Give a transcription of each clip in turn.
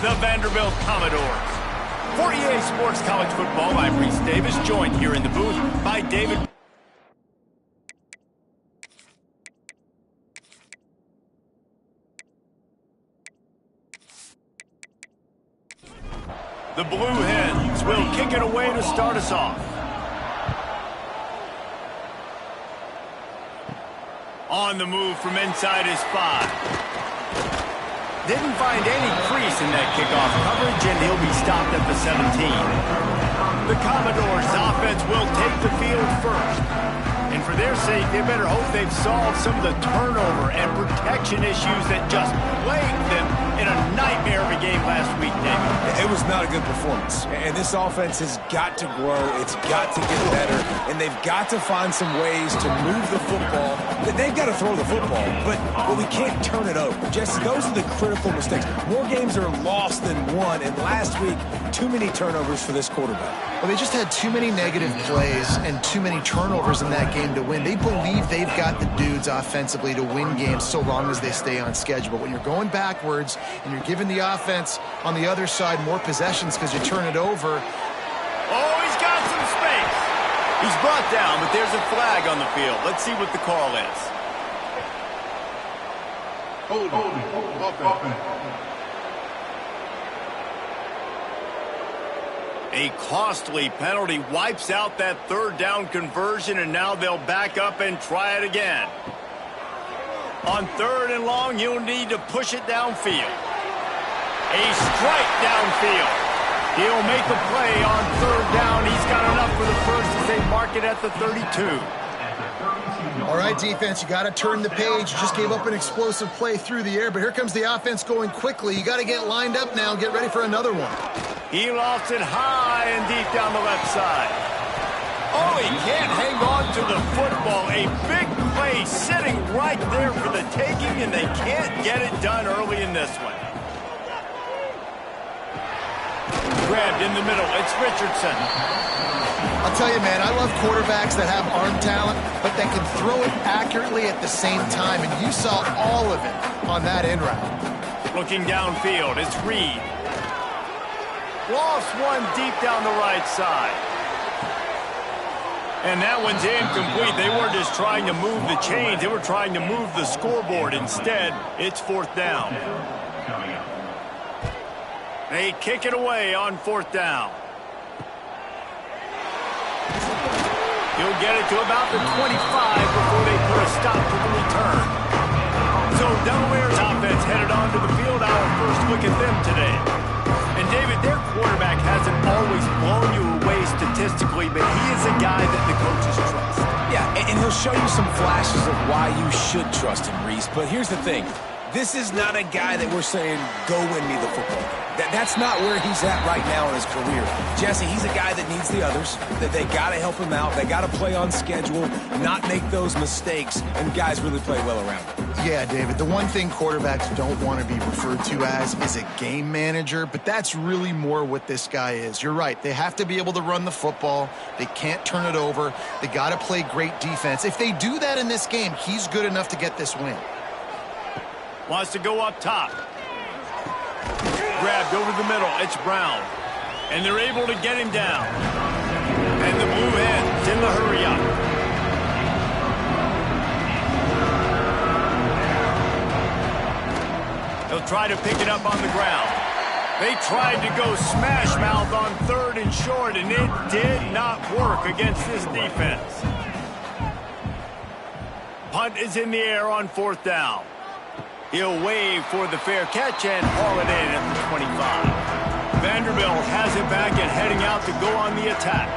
the Vanderbilt Commodores. For EA Sports College Football, I'm Reese Davis, joined here in the booth by David. The Blue Hens will kick it away to start us off. On the move from inside his 5. Didn't find any crease in that kickoff coverage, and he'll be stopped at the 17. The Commodores' offense will take the field first. And for their sake, they better hope they've solved some of the turnover and protection issues that just plagued them in a nightmare of a game last week, David. It was not a good performance. And this offense has got to grow. It's got to get better. And they've got to find some ways to move the football. They've got to throw the football, but we can't turn it over. Just those are the critical mistakes. More games are lost than won. And last week, too many turnovers for this quarterback. Well, they just had too many negative plays and too many turnovers in that game to win. They believe they've got the dudes offensively to win games so long as they stay on schedule. But when you're going backwards and you're giving the offense on the other side more possessions because you turn it over. Oh, he's got some space. He's brought down, but there's a flag on the field. Let's see what the call is. A costly penalty wipes out that third down conversion, and now they'll back up and try it again. On 3rd and long, he'll need to push it downfield. A strike downfield. He'll make a play on 3rd down. He's got enough for the first as they mark it at the 32. All right, defense, you got to turn the page. You just gave up an explosive play through the air, but here comes the offense going quickly. You got to get lined up now and get ready for another one. He lofts it high and deep down the left side. Oh, he can't hang on to the football. A big play sitting right there for the taking, and they can't get it done early in this one. Grabbed in the middle. It's Richardson. I'll tell you, man, I love quarterbacks that have arm talent, but that can throw it accurately at the same time, and you saw all of it on that in route. Looking downfield, it's Reed. Lost one deep down the right side. And that one's incomplete. They weren't just trying to move the chains. They were trying to move the scoreboard. Instead, it's 4th down. They kick it away on 4th down. He'll get it to about the 25 before they put a stop to the return. So Delaware's offense headed onto the field. Our first look at them today. And David, their quarterback hasn't always blown you away statistically, but he is a guy that the coaches trust. Yeah, and he'll show you some flashes of why you should trust him, Reese. But here's the thing. This is not a guy that we're saying, go win me the football game. That's not where he's at right now in his career. Jesse, he's a guy that needs the others, that they got to help him out. They got to play on schedule, not make those mistakes, and guys really play well around him. Yeah, David, the one thing quarterbacks don't want to be referred to as is a game manager, but that's really more what this guy is. You're right. They have to be able to run the football. They can't turn it over. They got to play great defense. If they do that in this game, he's good enough to get this win. Wants to go up top. Grabbed over the middle. It's Brown. And they're able to get him down. And the Blue Hens in the hurry-up. He'll try to pick it up on the ground. They tried to go smash mouth on 3rd and short, and it did not work against this defense. Punt is in the air on 4th down. He'll wave for the fair catch and haul it in at the 25. Vanderbilt has it back and heading out to go on the attack.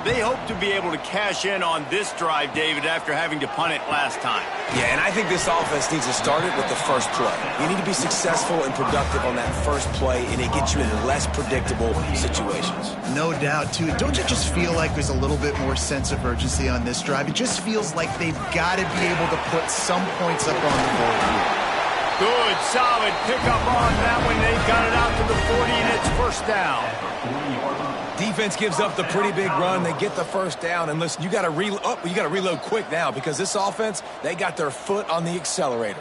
They hope to be able to cash in on this drive, David, after having to punt it last time. Yeah, and I think this offense needs to start it with the first play. You need to be successful and productive on that first play, and it gets you into less predictable situations. No doubt, too. Don't you just feel like there's a little bit more sense of urgency on this drive? It just feels like they've got to be able to put some points up on the board here. Good, solid pickup on that one. They've got it out to the 40, and it's 1st down. Defense gives up the pretty big run. They get the 1st down, and listen, you got to reload quick now because this offense, they got their foot on the accelerator.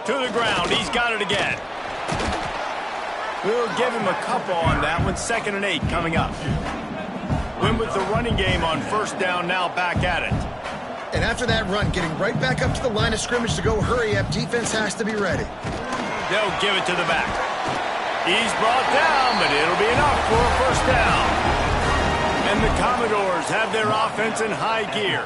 To the ground, he's got it again. We'll give him a couple on that one. 2nd and 8 coming up. Win with the running game on 1st down, now back at it. And after that run, getting right back up to the line of scrimmage to go hurry up, defense has to be ready. They'll give it to the back. He's brought down, but it'll be enough for a 1st down. And the Commodores have their offense in high gear.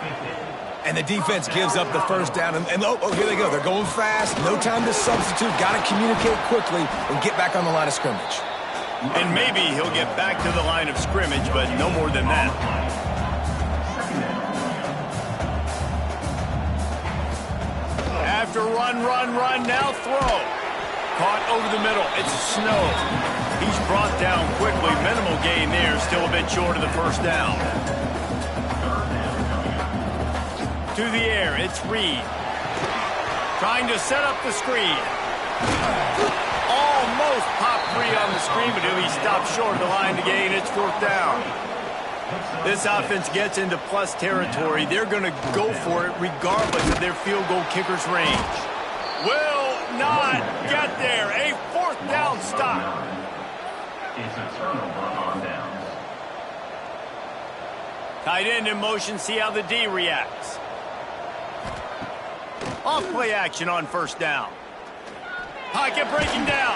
And the defense gives up the 1st down. And here they go. They're going fast. No time to substitute. Got to communicate quickly and get back on the line of scrimmage. And maybe he'll get back to the line of scrimmage, but no more than that. After run, now throw. Caught over the middle. It's Snow. He's brought down quickly. Minimal gain there. Still a bit short of the 1st down. To the air, it's Reed. Trying to set up the screen. Almost popped free on the screen, but he'll be stopped short of the line to gain. It's 4th down. This offense gets into plus territory. They're going to go for it regardless of their field goal kicker's range. Will not get there. A 4th down stop. It's a turnover on downs. Tight end in motion. See how the D reacts. Off play action on 1st down. Pocket breaking down.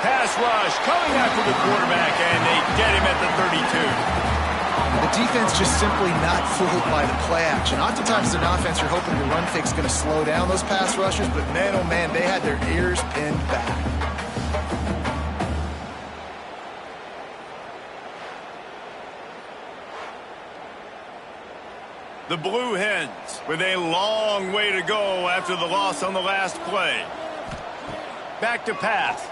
Pass rush coming after the quarterback, and they get him at the 32. The defense just simply not fooled by the play action. Oftentimes, as an offense, you're hoping the run fake's going to slow down those pass rushers, but man, oh man, they had their ears pinned back. The Blue Hens with a long way to go after the loss on the last play. Back to pass.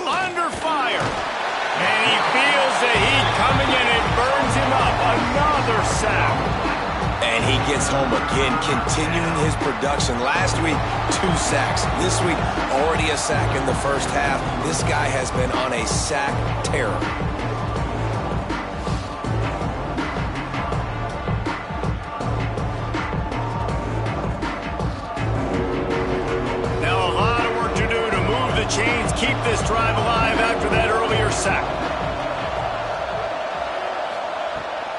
Under fire. And he feels the heat coming in. It burns him up. Another sack. And he gets home again, continuing his production. Last week, 2 sacks. This week, already a sack in the 1st half. This guy has been on a sack terror. Chains keep this drive alive after that earlier sack.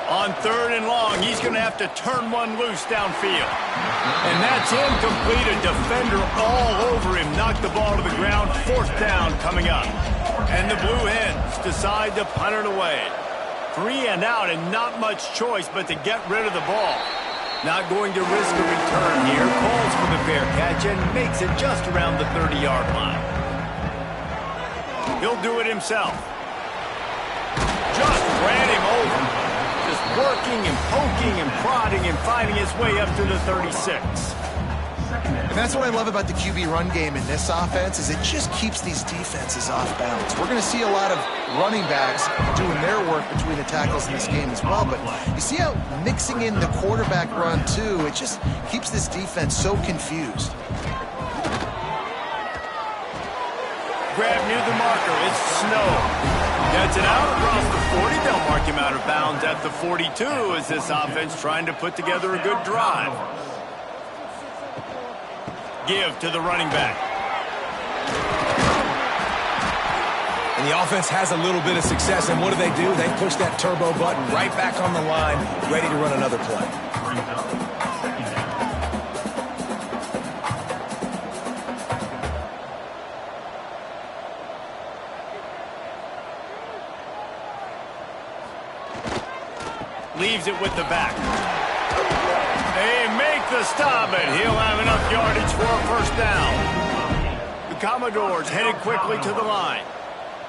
On 3rd and long, he's going to have to turn one loose downfield. And that's incomplete. A defender all over him. Knocked the ball to the ground. 4th down coming up. And the Blue Hens decide to punt it away. 3 and out and not much choice but to get rid of the ball. Not going to risk a return here. Calls for the fair catch and makes it just around the 30-yard line. He'll do it himself. Just ran him over. Just working and poking and prodding and finding his way up to the 36. And that's what I love about the QB run game in this offense is it just keeps these defenses off balance. We're going to see a lot of running backs doing their work between the tackles in this game as well. But you see how mixing in the quarterback run, too, it just keeps this defense so confused. Grab near the marker. It's Snow. Gets it out across the 40. They'll mark him out of bounds at the 42 as this offense trying to put together a good drive. Give to the running back. And the offense has a little bit of success, and what do? They push that turbo button right back on the line, ready to run another play. Leaves it with the back. They make the stop, and he'll have enough yardage for a 1st down. The Commodores headed quickly to the line.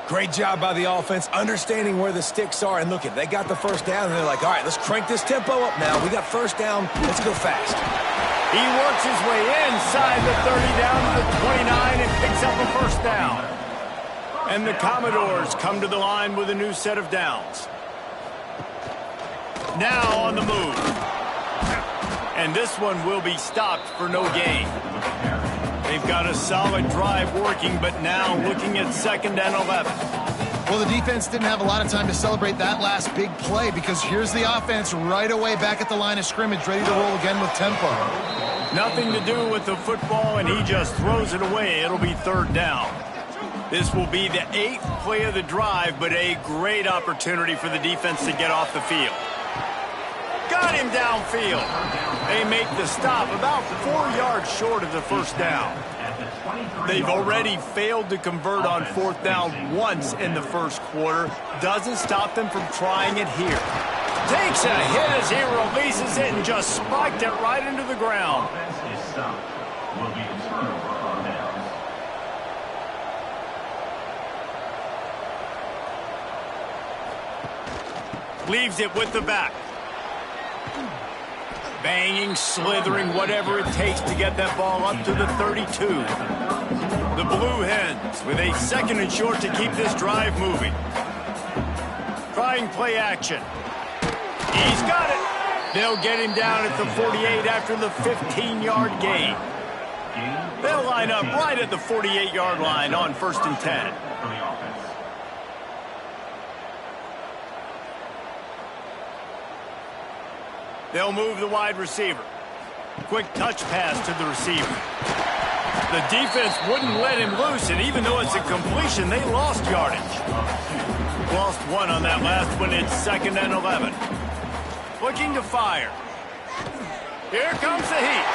Great job by the offense, understanding where the sticks are. And look, they got the 1st down, and they're like, all right, let's crank this tempo up now. We got 1st down. Let's go fast. He works his way inside the 30 down to the 29 and picks up a 1st down. And the Commodores come to the line with a new set of downs. Now on the move. And this one will be stopped for no gain. They've got a solid drive working, but now looking at 2nd and 11. Well, the defense didn't have a lot of time to celebrate that last big play because here's the offense right away back at the line of scrimmage, ready to roll again with tempo. Nothing to do with the football, and he just throws it away. It'll be 3rd down. This will be the 8th play of the drive, but a great opportunity for the defense to get off the field. Got him downfield. They make the stop about 4 yards short of the first down. They've already failed to convert on 4th down once in the first quarter. Doesn't stop them from trying it here. Takes a hit as he releases it and just spiked it right into the ground. Leaves it with the back. Banging, slithering, whatever it takes to get that ball up to the 32. The Blue Hens with a 2nd and short to keep this drive moving. Trying play action. He's got it. They'll get him down at the 48 after the 15-yard gain. They'll line up right at the 48-yard line on 1st and 10. They'll move the wide receiver. Quick touch pass to the receiver. The defense wouldn't let him loose, and even though it's a completion, they lost yardage. Lost 1 on that last one. It's 2nd and 11. Looking to fire. Here comes the heat.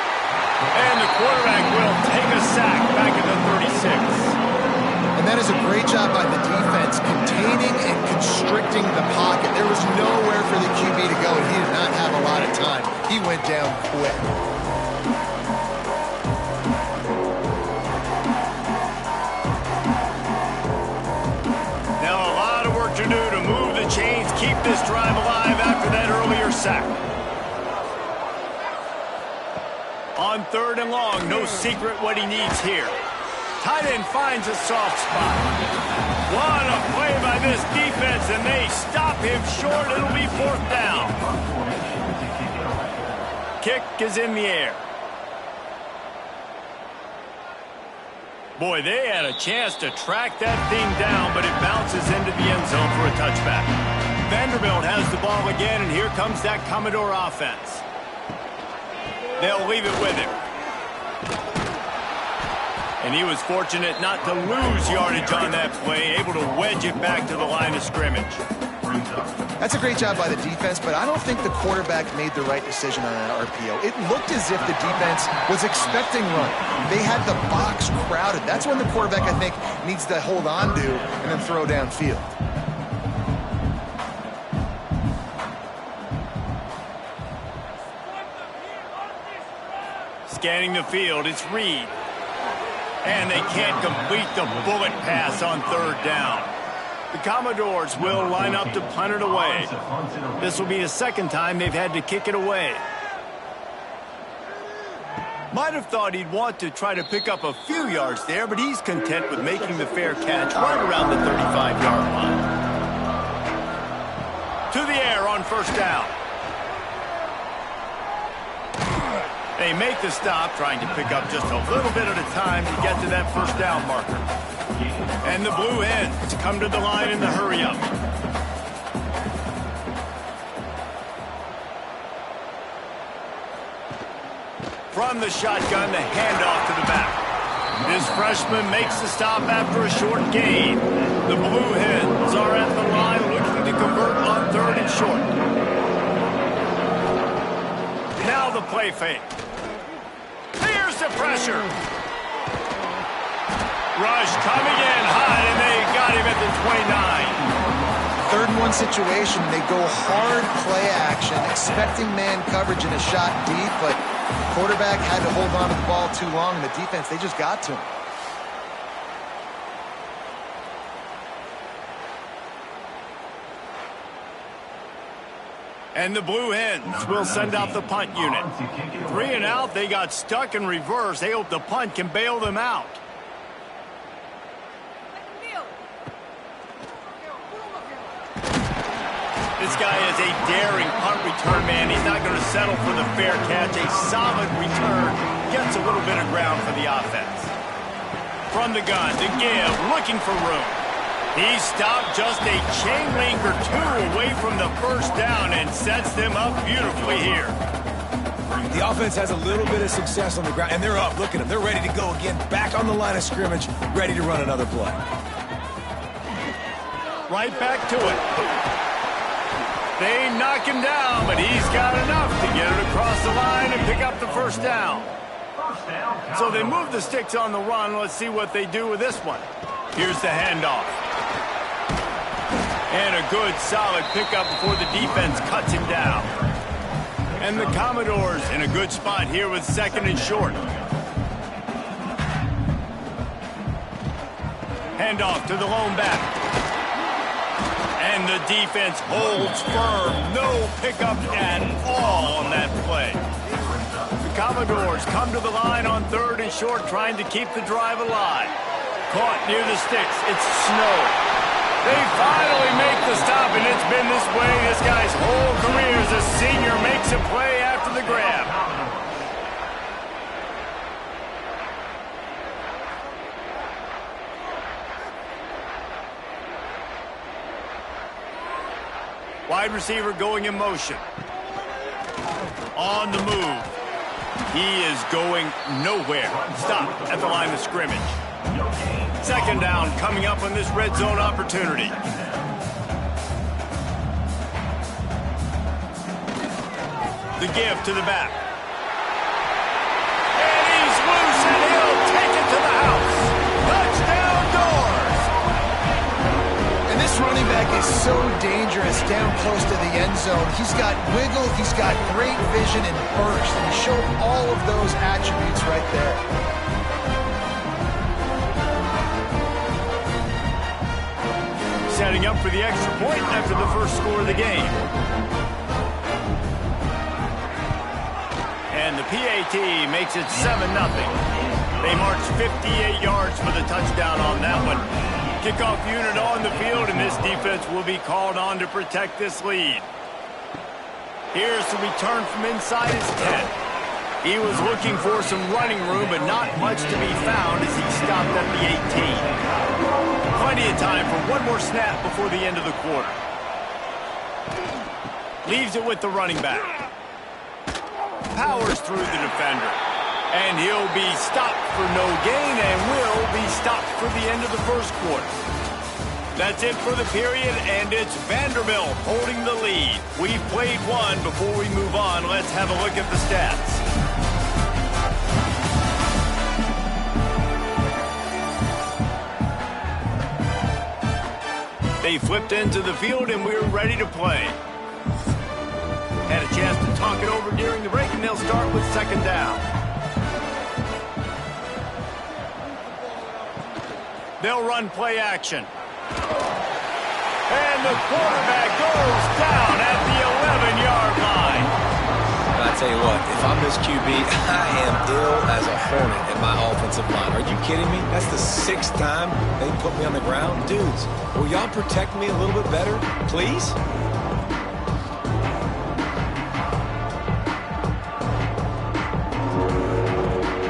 And the quarterback will take a sack back at the 36. And that is a great job by the defense, containing and constricting the pocket. There was nowhere for the QB to go, and he did not have a lot of time. He went down quick. Now a lot of work to do to move the chains, keep this drive alive after that earlier sack. On 3rd and long, no secret what he needs here. Tight end finds a soft spot. What a play by this defense, and they stop him short. It'll be 4th down. Kick is in the air. Boy, they had a chance to track that thing down, but it bounces into the end zone for a touchback. Vanderbilt has the ball again, and here comes that Commodore offense. They'll leave it with him. And he was fortunate not to lose yardage on that play, able to wedge it back to the line of scrimmage. That's a great job by the defense, but I don't think the quarterback made the right decision on that RPO. It looked as if the defense was expecting run. They had the box crowded. That's when the quarterback, I think, needs to hold on to and then throw downfield. Scanning the field, it's Reed. And they can't complete the bullet pass on 3rd down. The Commodores will line up to punt it away. This will be the 2nd time they've had to kick it away. Might have thought he'd want to try to pick up a few yards there, but he's content with making the fair catch right around the 35-yard line. To the air on 1st down. They make the stop, trying to pick up just a little bit at a time to get to that 1st down marker. And the Blue Hens come to the line in the hurry-up. From the shotgun, the handoff to the back. This freshman makes the stop after a short gain. The Blue Hens are at the line looking to convert on 3rd and short. Now the play fake. Here's the pressure. Rush coming in hot, and they got him at the 29. 3rd and 1 situation, they go hard play action, expecting man coverage and a shot deep, but the quarterback had to hold on to the ball too long, and the defense, they just got to him. And the Blue Hens will send out the punt unit. 3 and out, they got stuck in reverse. They hope the punt can bail them out. This guy is a daring punt return man. He's not going to settle for the fair catch. A solid return gets a little bit of ground for the offense. From the gun, the give, looking for room. He stopped just a chain link or 2 away from the 1st down and sets them up beautifully here. The offense has a little bit of success on the ground, and they're up. Look at them. They're ready to go again. Back on the line of scrimmage, ready to run another play. Right back to it. They knock him down, but he's got enough to get it across the line and pick up the first down. So they move the sticks on the run. Let's see what they do with this one. Here's the handoff. And a good, solid pickup before the defense cuts him down. And the Commodores in a good spot here with second and short. Handoff to the lone back. And the defense holds firm. No pickup at all on that play. The Commodores come to the line on third and short, trying to keep the drive alive. Caught near the sticks. It's Snow. They finally make the stop, and it's been this way this guy's whole career as a senior. Makes a play after the grab. Wide receiver going in motion. On the move. He is going nowhere. Stop at the line of scrimmage. Second down coming up on this red zone opportunity. The give to the back. And he's loose, and he'll take it to the house. Touchdown Doors! And this running back is so dangerous down close to the end zone. He's got wiggle, he's got great vision and burst, and he showed all of those attributes right there. Setting up for the extra point after the first score of the game. And the PAT makes it 7-0. They march 58 yards for the touchdown on that one. Kickoff unit on the field, and this defense will be called on to protect this lead. Here's the return from inside his 10. He was looking for some running room, but not much to be found as he stopped at the 18. Plenty of time for one more snap before the end of the quarter. Leaves it with the running back. Powers through the defender. And he'll be stopped for no gain and will be stopped for the end of the first quarter. That's it for the period, and it's Vanderbilt holding the lead. We've played one. Before we move on, let's have a look at the stats. They flipped into the field, and we're ready to play. Had a chance to talk it over during the break, and they'll start with second down. They'll run play action. And the quarterback goes down at the 11-yard line. I tell you what, if I'm this QB, I am ill as a hornet in my offensive line. Are you kidding me? That's the 6th time they put me on the ground. Dudes, will y'all protect me a little bit better, please?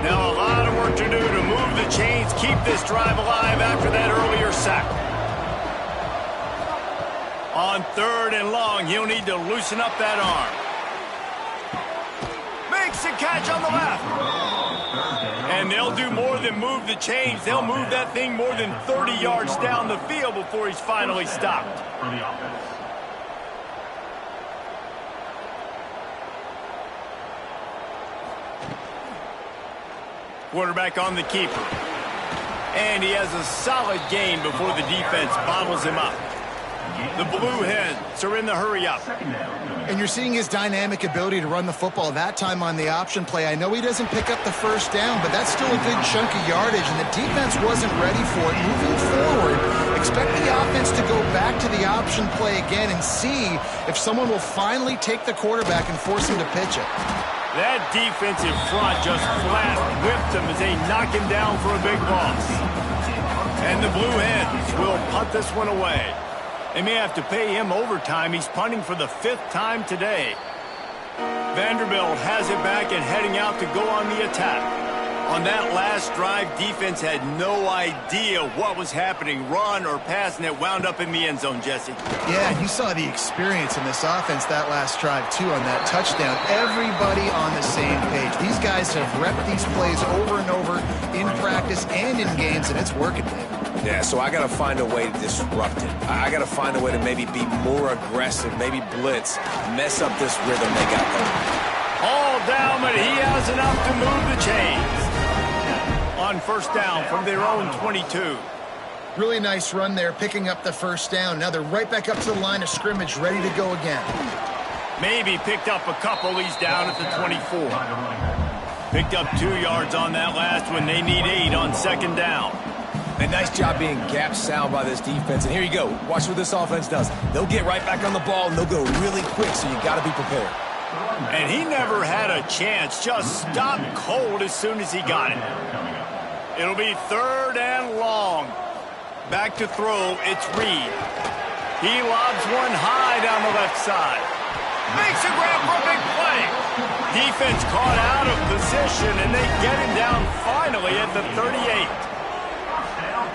Now a lot of work to do to move the chains, keep this drive alive after that earlier sack. On third and long, he'll need to loosen up that arm. Makes the catch on the left. And they'll do more than move the chains. They'll move that thing more than 30 yards down the field before he's finally stopped. Quarterback on the keeper. And he has a solid gain before the defense bottles him up. The Blue Hens are in the hurry-up. And you're seeing his dynamic ability to run the football, that time on the option play. I know he doesn't pick up the first down, but that's still a good chunk of yardage, and the defense wasn't ready for it. Moving forward, expect the offense to go back to the option play again and see if someone will finally take the quarterback and force him to pitch it. That defensive front just flat whipped him as they knock him down for a big loss. And the Blue Hens will punt this one away. They may have to pay him overtime. He's punting for the 5th time today. Vanderbilt has it back and heading out to go on the attack. On that last drive, defense had no idea what was happening, run or pass, and it wound up in the end zone, Jesse. Yeah, you saw the experience in this offense that last drive, too, on that touchdown. Everybody on the same page. These guys have repped these plays over and over in practice and in games, and it's working, man. Yeah, so I got to find a way to disrupt it. I got to find a way to maybe be more aggressive, maybe blitz, mess up this rhythm they got going. All down, but he has enough to move the chains. On first down from their own 22. Really nice run there, picking up the first down. Now they're right back up to the line of scrimmage, ready to go again. Maybe picked up a couple. He's down at the 24. Picked up 2 yards on that last one. They need 8 on second down. And nice job being gap sound by this defense. And here you go. Watch what this offense does. They'll get right back on the ball, and they'll go really quick, so you got to be prepared. And he never had a chance. Just stopped cold as soon as he got it. It'll be 3rd and long. Back to throw, it's Reed. He lobs one high down the left side. Makes a grab for a big play. Defense caught out of position, and they get him down finally at the 38.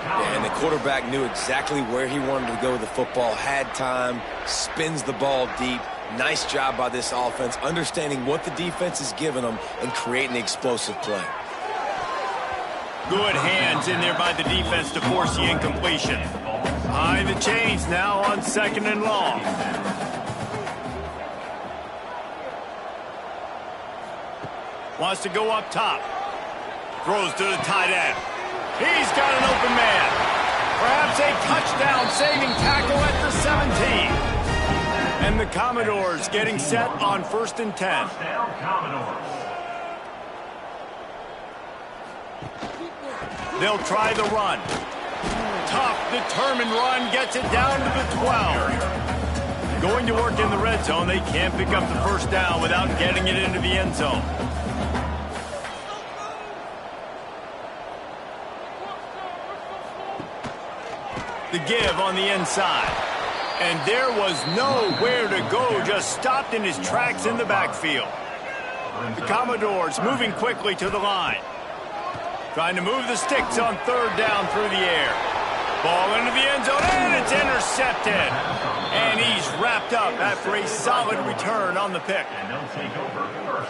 Yeah, and the quarterback knew exactly where he wanted to go with the football, had time, spins the ball deep. Nice job by this offense, understanding what the defense is giving them and creating the explosive play. Good hands in there by the defense to force the incompletion. Behind the chains now on 2nd and long. Wants to go up top. Throws to the tight end. He's got an open man. Perhaps a touchdown-saving tackle at the 17. And the Commodores getting set on 1st and 10. They'll try the run. Tough, determined run gets it down to the 12. Going to work in the red zone. They can't pick up the first down without getting it into the end zone. The give on the inside. And there was nowhere to go, just stopped in his tracks in the backfield. The Commodores moving quickly to the line. Trying to move the sticks on 3rd down through the air. Ball into the end zone, and it's intercepted. And he's wrapped up after a solid return on the pick.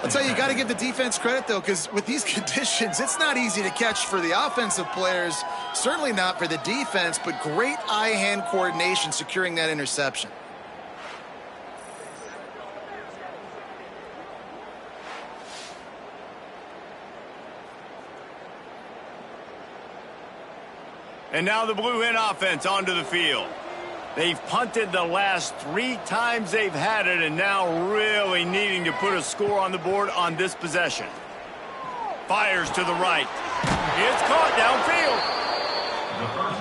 I'll tell you, you got to give the defense credit, though, because with these conditions, it's not easy to catch for the offensive players. Certainly not for the defense, but great eye-hand coordination securing that interception. And now the Blue Hen offense onto the field. They've punted the last 3 times they've had it, and now really needing to put a score on the board on this possession. Fires to the right. It's caught downfield.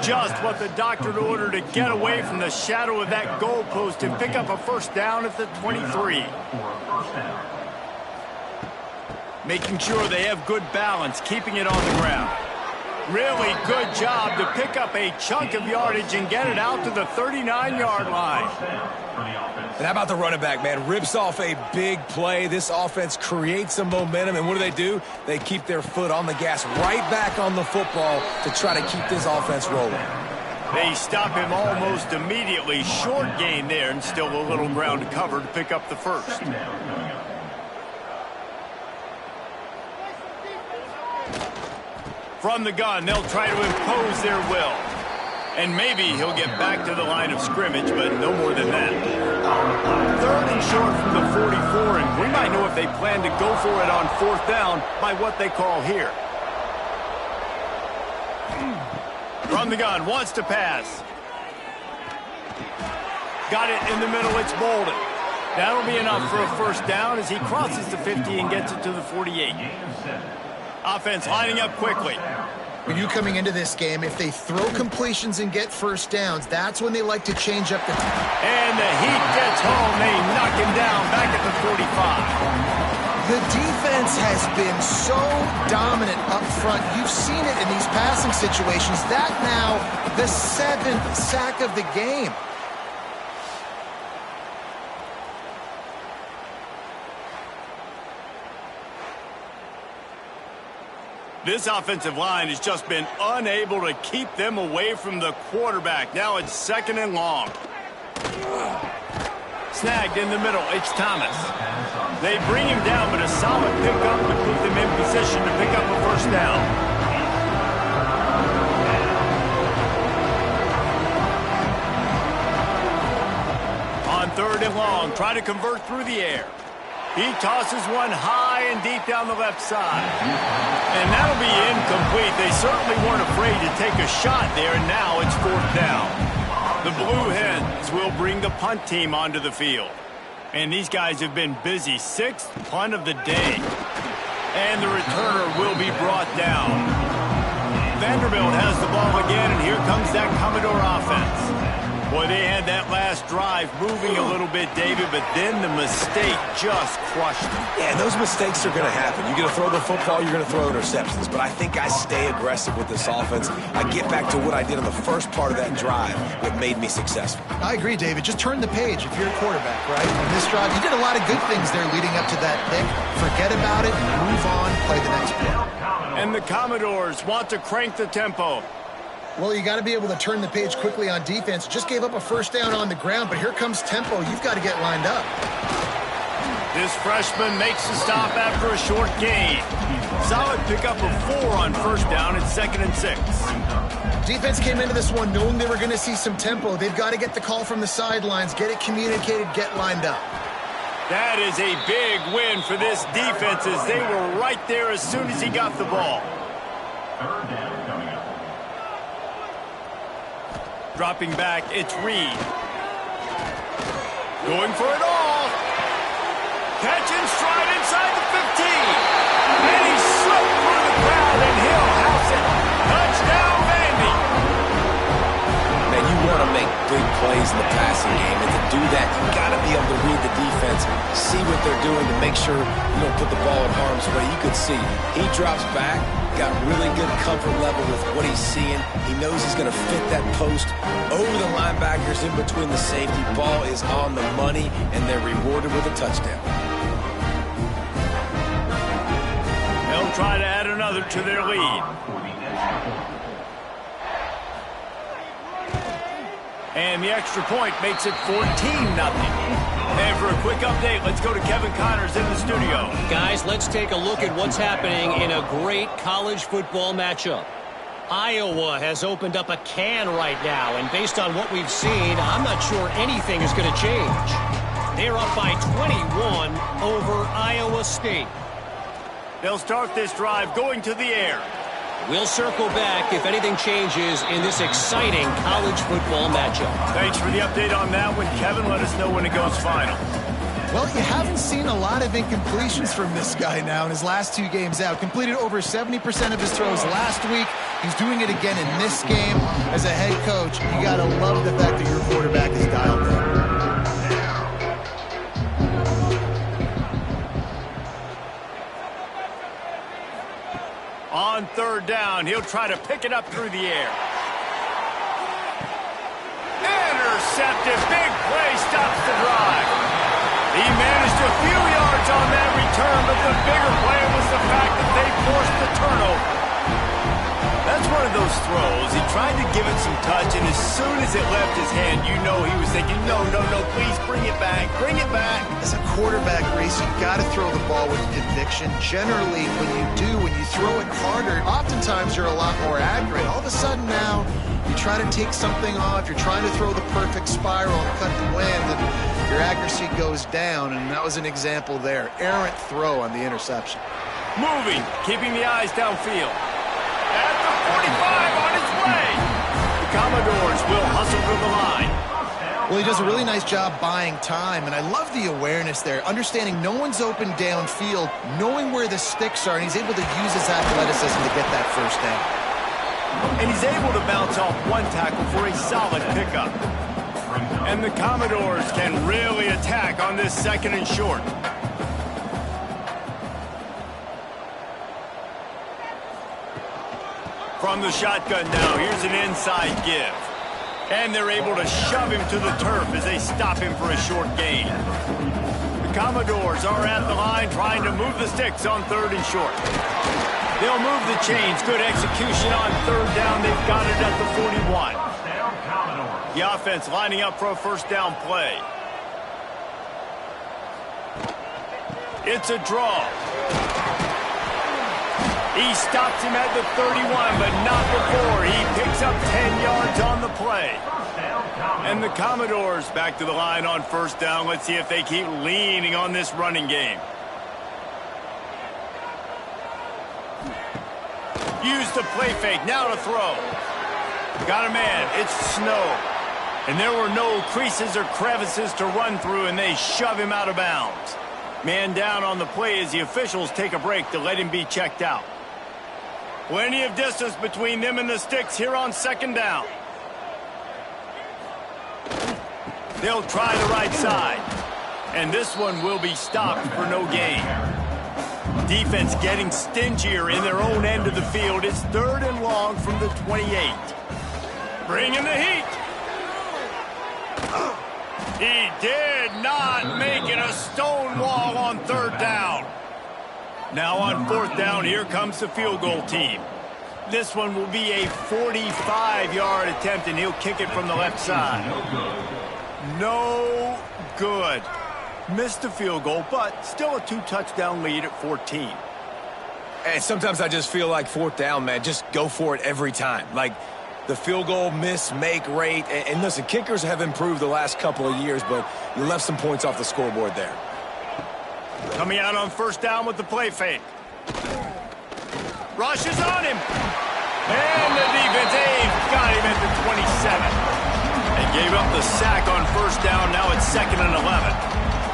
Just what the doctor ordered to get away from the shadow of that goalpost and pick up a first down at the 23. Making sure they have good balance, keeping it on the ground. Really good job to pick up a chunk of yardage and get it out to the 39-yard line. And how about the running back, man? Rips off a big play. This offense creates some momentum, and what do? They keep their foot on the gas, right back on the football to try to keep this offense rolling. They stop him almost immediately. Short gain there, and still a little ground to cover to pick up the first. From the gun, they'll try to impose their will. And maybe he'll get back to the line of scrimmage, but no more than that. 3rd and short from the 44, and we might know if they plan to go for it on 4th down by what they call here. From the gun, wants to pass. Got it in the middle, it's Bolden. That'll be enough for a first down as he crosses the 50 and gets it to the 48. Offense lining up quickly. When you coming into this game, if they throw completions and get first downs, that's when they like to change up the And the heat gets home. They knock him down back at the 45. The defense has been so dominant up front. You've seen it in these passing situations. That now the 7th sack of the game. This offensive line has just been unable to keep them away from the quarterback. Now it's 2nd and long. Snagged in the middle. It's Thomas. They bring him down, but a solid pickup to put them in position to pick up a first down. 3rd and long. Try to convert through the air. He tosses one high and deep down the left side. And that'll be incomplete. They certainly weren't afraid to take a shot there, and now it's 4th down. The Blue Hens will bring the punt team onto the field. And these guys have been busy. 6th punt of the day. And the returner will be brought down. Vanderbilt has the ball again, and here comes that Commodore offense. Boy, they had that last drive moving a little bit, David, but then the mistake just crushed them. Yeah, and those mistakes are going to happen. You're going to throw the football, you're going to throw interceptions. But I think I stay aggressive with this offense. I get back to what I did in the first part of that drive, what made me successful. I agree, David. Just turn the page if you're a quarterback, right? On this drive, you did a lot of good things there leading up to that pick. Forget about it, move on, play the next play. And the Commodores want to crank the tempo. Well, you got to be able to turn the page quickly on defense. Just gave up a 1st down on the ground, but here comes tempo. You've got to get lined up. This freshman makes the stop after a short gain. Solid pickup of 4 on 1st down and 2nd and 6. Defense came into this one knowing they were going to see some tempo. They've got to get the call from the sidelines, get it communicated, get lined up. That is a big win for this defense as they were right there as soon as he got the ball. 3rd down coming up. Dropping back, it's Reed. Going for it all. Catch and stride inside the 15. And he slipped through the crowd, and he'll house it. Touchdown, Vandy. Man, you want to make big plays in the passing game, and to do that, you got to be able to read the defense, see what they're doing to make sure you don't put the ball in harm's way. You could see he drops back, got really good comfort level with what he's seeing. He knows he's going to fit that post over the linebackers in between the safety. Ball is on the money, and they're rewarded with a touchdown. They'll try to add another to their lead. And the extra point makes it 14-0. And for a quick update, let's go to Kevin Connors in the studio. Guys, let's take a look at what's happening in a great college football matchup. Iowa has opened up a can right now, and based on what we've seen, I'm not sure anything is going to change. They're up by 21 over Iowa State. They'll start this drive going to the air. We'll circle back if anything changes in this exciting college football matchup. Thanks for the update on that one, Kevin. Let us know when it goes final. Well, you haven't seen a lot of incompletions from this guy now in his last 2 games out. Completed over 70% of his throws last week. He's doing it again in this game. As a head coach, you got to love the fact that your quarterback is dialed in. On 3rd down, he'll try to pick it up through the air. Intercepted. Big play stops the drive. He managed a few yards on that return, but the bigger play was the fact that they forced the turnover. That's one of those throws. He tried to give it some touch, and as soon as it left his hand, you know he was thinking, no, please bring it back, bring it back. As a quarterback race, you've got to throw the ball with conviction. Generally, when you throw it harder, oftentimes you're a lot more accurate. All of a sudden now, you try to take something off, you're trying to throw the perfect spiral and cut the wind, and your accuracy goes down, and that was an example there. Errant throw on the interception. Moving, keeping the eyes downfield. At the 45 on his way. The Commodores will hustle to the line. Well, he does a really nice job buying time, and I love the awareness there, understanding no one's open downfield, knowing where the sticks are, and he's able to use his athleticism to get that 1st down. And he's able to bounce off one tackle for a solid pickup. And the Commodores can really attack on this 2nd and short. From the shotgun now, here's an inside give. And they're able to shove him to the turf as they stop him for a short gain. The Commodores are at the line trying to move the sticks on 3rd and short. They'll move the chains. Good execution on 3rd down. They've got it at the 41. The offense lining up for a 1st down play. It's a draw. He stops him at the 31, but not before. He picks up 10 yards on the play. And the Commodores back to the line on first down. Let's see if they keep leaning on this running game. Use the play fake. Now to throw. Got a man. It's snow. And there were no creases or crevices to run through, and they shove him out of bounds. Man down on the play as the officials take a break to let him be checked out. Plenty of distance between them and the sticks here on second down. They'll try the right side. And this one will be stopped for no gain. Defense getting stingier in their own end of the field. It's 3rd and long from the 28. Bringing the heat. He did not make it a stone wall on 3rd down. Now on 4th down, here comes the field goal team. This one will be a 45-yard attempt, and he'll kick it from the left side. No good. Missed the field goal, but still a 2-touchdown lead at 14. And sometimes I just feel like 4th down, man, just go for it every time. Like the field goal miss-make rate. And listen, kickers have improved the last couple of years, but you left some points off the scoreboard there. Coming out on first down with the play fake. Rushes on him. And the defense got him at the 27. They gave up the sack on first down. Now it's 2nd and 11.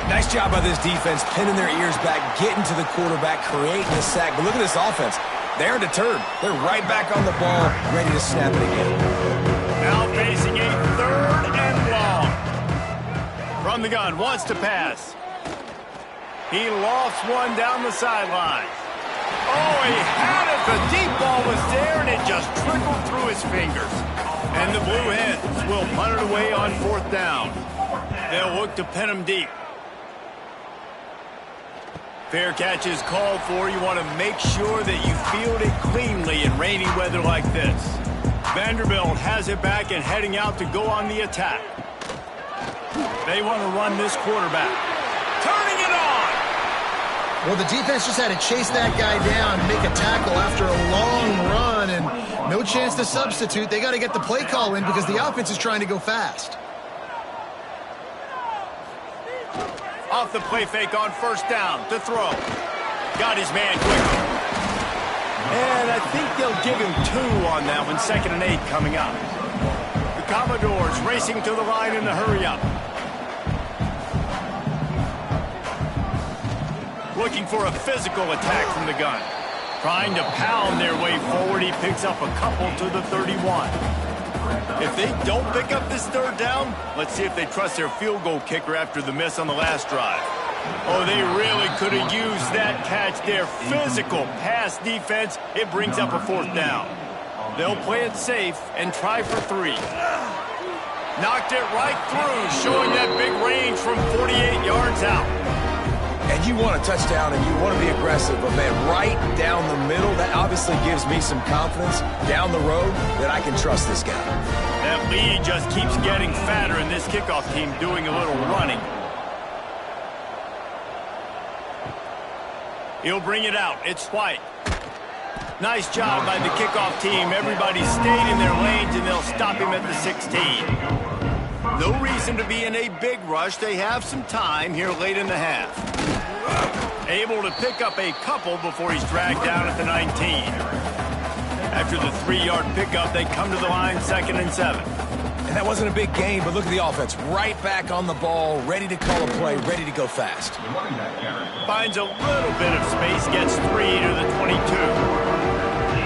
Nice job by this defense, pinning their ears back, getting to the quarterback, creating the sack. But look at this offense. They're deterred. They're right back on the ball, ready to snap it again. Now facing a 3rd and long. From the gun, wants to pass. He lofts one down the sideline. Oh, he had it. The deep ball was there, and it just trickled through his fingers. And the Blue Hens will punt it away on 4th down. They'll look to pin him deep. Fair catch is called for. You want to make sure that you field it cleanly in rainy weather like this. Vanderbilt has it back and heading out to go on the attack. They want to run this quarterback. Turning it on! Well, the defense just had to chase that guy down and make a tackle after a long run, and no chance to substitute. They got to get the play call in because the offense is trying to go fast. Off the play fake on first down to throw. Got his man quickly. And I think they'll give him 2 on that one. 2nd and 8 coming up. The Commodores racing to the line in the hurry-up. Looking for a physical attack from the gun. Trying to pound their way forward. He picks up a couple to the 31. If they don't pick up this 3rd down, let's see if they trust their field goal kicker after the miss on the last drive. Oh, they really could have used that catch there. Physical pass defense. It brings up a 4th down. They'll play it safe and try for 3. Knocked it right through, showing that big range from 48 yards out. And you want a touchdown and you want to be aggressive, but man, right down the middle, that obviously gives me some confidence down the road that I can trust this guy. That lead just keeps getting fatter, and this kickoff team doing a little running. He'll bring it out. It's White. Nice job by the kickoff team. Everybody stayed in their lanes, and they'll stop him at the 16. No reason to be in a big rush. They have some time here late in the half. Able to pick up a couple before he's dragged down at the 19. After the 3-yard pickup, they come to the line 2nd and 7. And that wasn't a big gain, but look at the offense. Right back on the ball, ready to call a play, ready to go fast. Finds a little bit of space, gets 3 to the 22.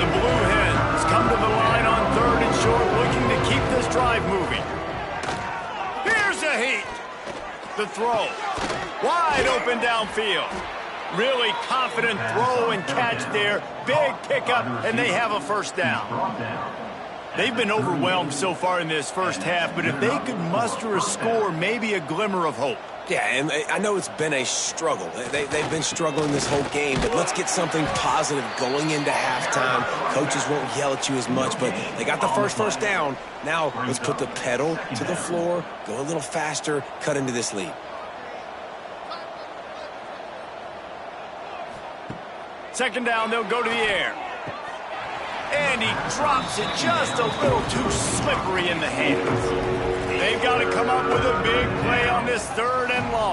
The Blue Hens come to the line on 3rd and short, looking to keep this drive moving. Here's a heat. The throw. Wide open downfield. Really confident throw and catch there. Big pickup, and they have a 1st down. They've been overwhelmed so far in this first half, but if they could muster a score, maybe a glimmer of hope. Yeah, and I know it's been a struggle. They've been struggling this whole game, but let's get something positive going into halftime. Coaches won't yell at you as much, but they got the first down. Now let's put the pedal to the floor, go a little faster, cut into this lead. Second down, they'll go to the air. And he drops it just a little too slippery in the hands. They've got to come up with a big play on this 3rd and long.